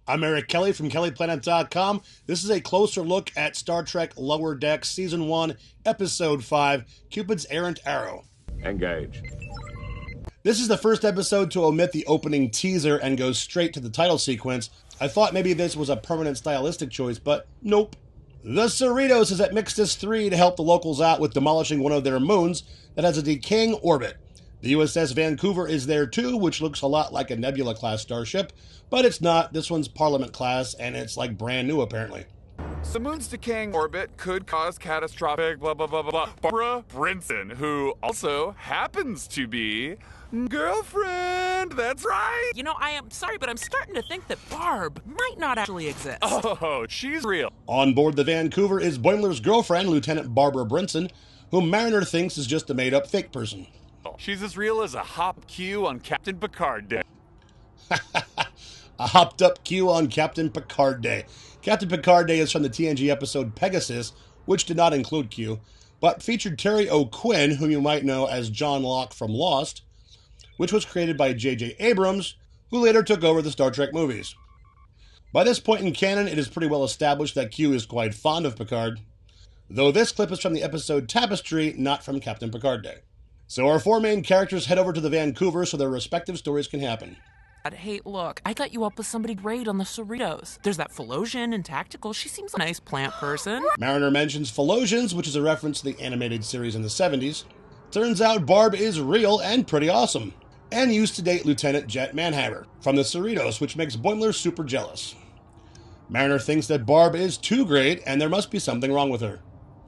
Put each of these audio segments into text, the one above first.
I'm Eric Kelly from KellyPlanet.com. This is a closer look at Star Trek Lower Decks Season 1, Episode 5, Cupid's Errant Arrow. Engage. This is the first episode to omit the opening teaser and go straight to the title sequence. I thought maybe this was a permanent stylistic choice, but nope. The Cerritos is at Mixtus 3 to help the locals out with demolishing one of their moons that has a decaying orbit. The USS Vancouver is there too, which looks a lot like a Nebula-class starship, but it's not. This one's Parliament class, and it's like brand new apparently. The moon's decaying orbit could cause catastrophic blah blah blah blah blah. Barbara Brinson, who also happens to be girlfriend, that's right! You know, I am sorry, but I'm starting to think that Barb might not actually exist. Oh, she's real. On board the Vancouver is Boimler's girlfriend, Lieutenant Barbara Brinson, whom Mariner thinks is just a made-up fake person. She's as real as a hop Q on Captain Picard Day. A hopped-up Q on Captain Picard Day. Captain Picard Day is from the TNG episode Pegasus, which did not include Q, but featured Terry O'Quinn, whom you might know as John Locke from Lost, which was created by J.J. Abrams, who later took over the Star Trek movies. By this point in canon, it is pretty well established that Q is quite fond of Picard, though this clip is from the episode Tapestry, not from Captain Picard Day. So our four main characters head over to the Vancouver so their respective stories can happen. Hey, look, I got you up with somebody great on the Cerritos. There's that Philosian and Tactical. She seems a nice plant person. Mariner mentions Philosians, which is a reference to the animated series in the 70s. Turns out Barb is real and pretty awesome, and used to date Lieutenant Jet Manhammer from the Cerritos, which makes Boimler super jealous. Mariner thinks that Barb is too great, and there must be something wrong with her.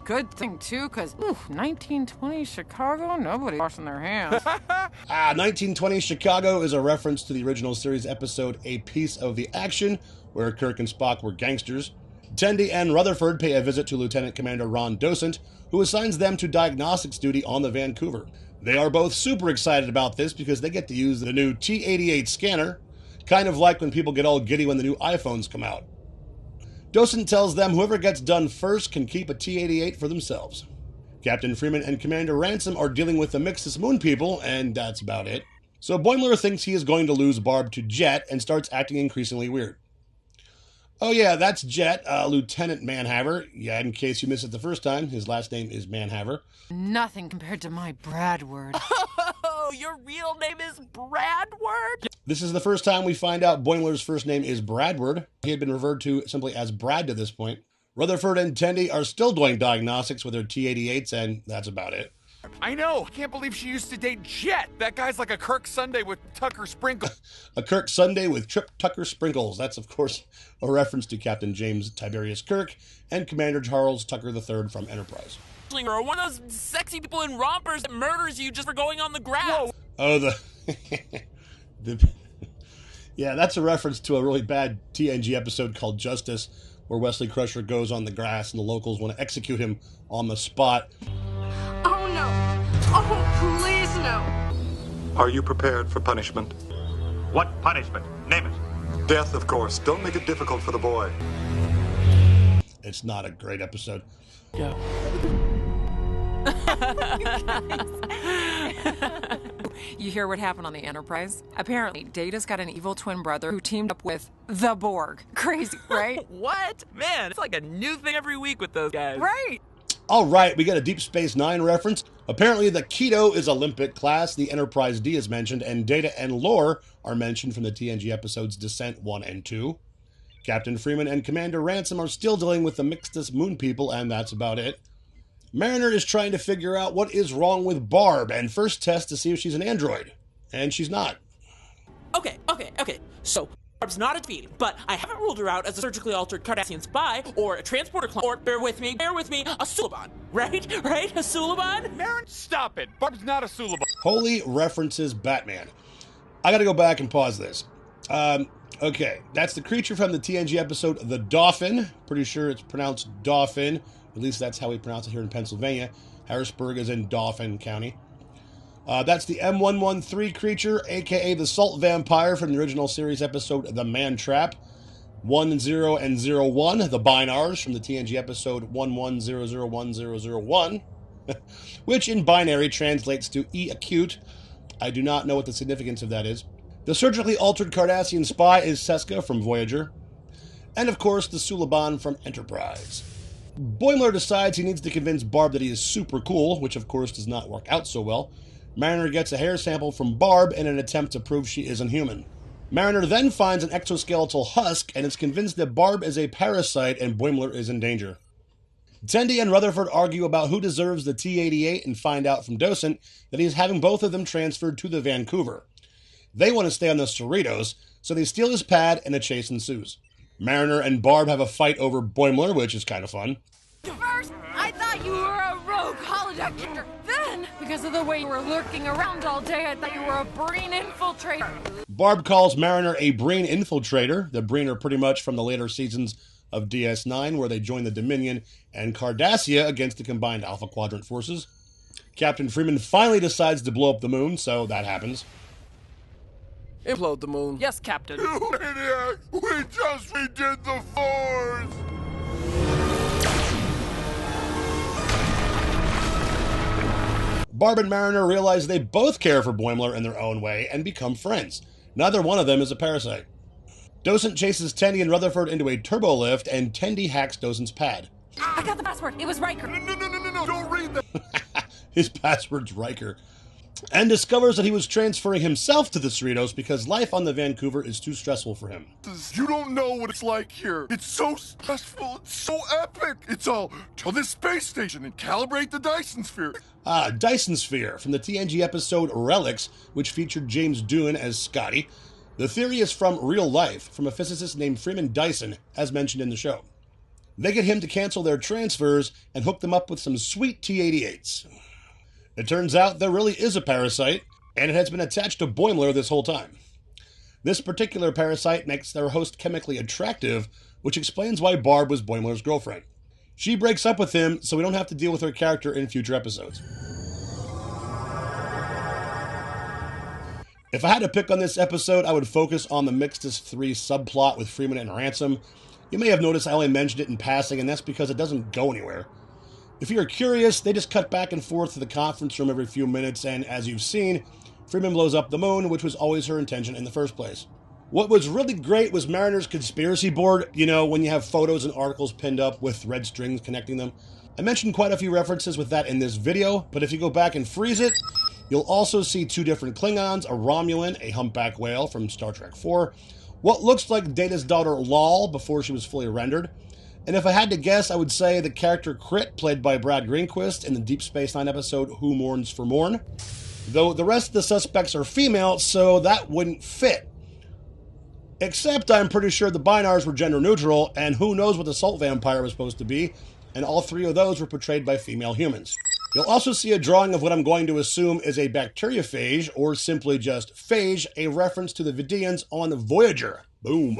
Good thing, too, because 1920 Chicago, nobody's washing their hands. 1920 Chicago is a reference to the original series episode A Piece of the Action, where Kirk and Spock were gangsters. Tendi and Rutherford pay a visit to Lieutenant Commander Ron Docent, who assigns them to diagnostics duty on the Vancouver. They are both super excited about this because they get to use the new T-88 scanner, kind of like when people get all giddy when the new iPhones come out. Docent tells them whoever gets done first can keep a T-88 for themselves. Captain Freeman and Commander Ransom are dealing with the Mixtus Moon people, and that's about it. So Boimler thinks he is going to lose Barb to Jet and starts acting increasingly weird. Oh yeah, that's Jet, Lieutenant Manhammer. Yeah, in case you missed it the first time, his last name is Manhammer. Nothing compared to my Bradward. Oh, your real name is Bradward? This is the first time we find out Boimler's first name is Bradward. He had been referred to simply as Brad to this point. Rutherford and Tendi are still doing diagnostics with their T-88s, and that's about it. I know, I can't believe she used to date Jet. That guy's like a Kirk Sunday with Tucker Sprinkles. A Kirk Sunday with Trip Tucker Sprinkles. That's, of course, a reference to Captain James Tiberius Kirk and Commander Charles Tucker III from Enterprise. Or one of those sexy people in rompers that murders you just for going on the grass. Whoa. Oh, yeah, that's a reference to a really bad TNG episode called Justice, where Wesley Crusher goes on the grass and the locals want to execute him on the spot. Oh no! Oh, please no! Are you prepared for punishment? What punishment? Name it. Death, of course. Don't make it difficult for the boy. It's not a great episode. Yeah. You hear what happened on the Enterprise? Apparently, Data's got an evil twin brother who teamed up with the Borg. Crazy, right? What? Man, it's like a new thing every week with those guys. Right! All right, we got a Deep Space Nine reference. Apparently, the Keto is Olympic class, the Enterprise D is mentioned, and Data and Lore are mentioned from the TNG episodes Descent 1 and 2. Captain Freeman and Commander Ransom are still dealing with the Mixtus Moon people, and that's about it. Mariner is trying to figure out what is wrong with Barb and first test to see if she's an android. And she's not. Okay. So, Barb's not a tweet, but I haven't ruled her out as a surgically altered Cardassian spy, or a transporter clone, or, bear with me, a Suliban. Right? A Suliban? Marin, stop it. Barb's not a Suliban. Holy references Batman. I gotta go back and pause this. Okay, that's the creature from the TNG episode The Dauphin. Pretty sure it's pronounced Dauphin. At least that's how we pronounce it here in Pennsylvania. Harrisburg is in Dauphin County. That's the M113 creature, a.k.a. the Salt Vampire from the original series episode The Man Trap. 10 and 01, the Binars from the TNG episode 11001001, which in binary translates to E acute. I do not know what the significance of that is. The surgically altered Cardassian spy is Seska from Voyager. and of course the Suliban from Enterprise. Boimler decides he needs to convince Barb that he is super cool, which of course does not work out so well. Mariner gets a hair sample from Barb in an attempt to prove she isn't human. Mariner then finds an exoskeletal husk and is convinced that Barb is a parasite and Boimler is in danger. Tendi and Rutherford argue about who deserves the T-88 and find out from Docent that he is having both of them transferred to the Vancouver. They want to stay on the Cerritos, so they steal his pad and a chase ensues. Mariner and Barb have a fight over Boimler, which is kind of fun. First, I thought you were a rogue holodeck character. Then, because of the way you were lurking around all day, I thought you were a Breen infiltrator. Barb calls Mariner a Breen infiltrator. The Breen are pretty much from the later seasons of DS9, where they join the Dominion and Cardassia against the combined Alpha Quadrant forces. Captain Freeman finally decides to blow up the moon, so that happens. Implode the moon. Yes, Captain. You maniac! We just redid the Force! Barb and Mariner realize they both care for Boimler in their own way and become friends. Neither one of them is a parasite. Docent chases Tendi and Rutherford into a turbo lift, and Tendi hacks Docent's pad. I got the password. It was Riker. No, don't read that! His password's Riker. And discovers that he was transferring himself to the Cerritos because life on the Vancouver is too stressful for him. You don't know what it's like here. It's so stressful, it's so epic. It's all, to this space station and calibrate the Dyson Sphere. Dyson Sphere, from the TNG episode Relics, which featured James Doohan as Scotty. The theory is from real life, from a physicist named Freeman Dyson, as mentioned in the show. They get him to cancel their transfers and hook them up with some sweet T-88s. It turns out there really is a parasite, and it has been attached to Boimler this whole time. This particular parasite makes their host chemically attractive, which explains why Barb was Boimler's girlfriend. She breaks up with him, so we don't have to deal with her character in future episodes. If I had to pick on this episode, I would focus on the Mixtus 3 subplot with Freeman and Ransom. You may have noticed I only mentioned it in passing, and that's because it doesn't go anywhere. If you're curious, they just cut back and forth to the conference room every few minutes, and as you've seen, Freeman blows up the moon, which was always her intention in the first place. What was really great was Mariner's conspiracy board, you know, when you have photos and articles pinned up with red strings connecting them. I mentioned quite a few references with that in this video, but if you go back and freeze it, you'll also see two different Klingons, a Romulan, a humpback whale from Star Trek IV, what looks like Data's daughter Lal before she was fully rendered. And if I had to guess, I would say the character Crit, played by Brad Greenquist in the Deep Space Nine episode Who Mourns for Morn. Though the rest of the suspects are female, so that wouldn't fit. Except I'm pretty sure the Binars were gender neutral, and who knows what the Salt Vampire was supposed to be, and all three of those were portrayed by female humans. You'll also see a drawing of what I'm going to assume is a bacteriophage, or simply just phage, a reference to the Vidians on Voyager. Boom.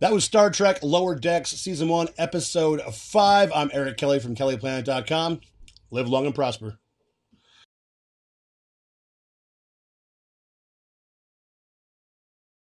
That was Star Trek Lower Decks Season 1, Episode 5. I'm Eric Kelly from KellyPlanet.com. Live long and prosper.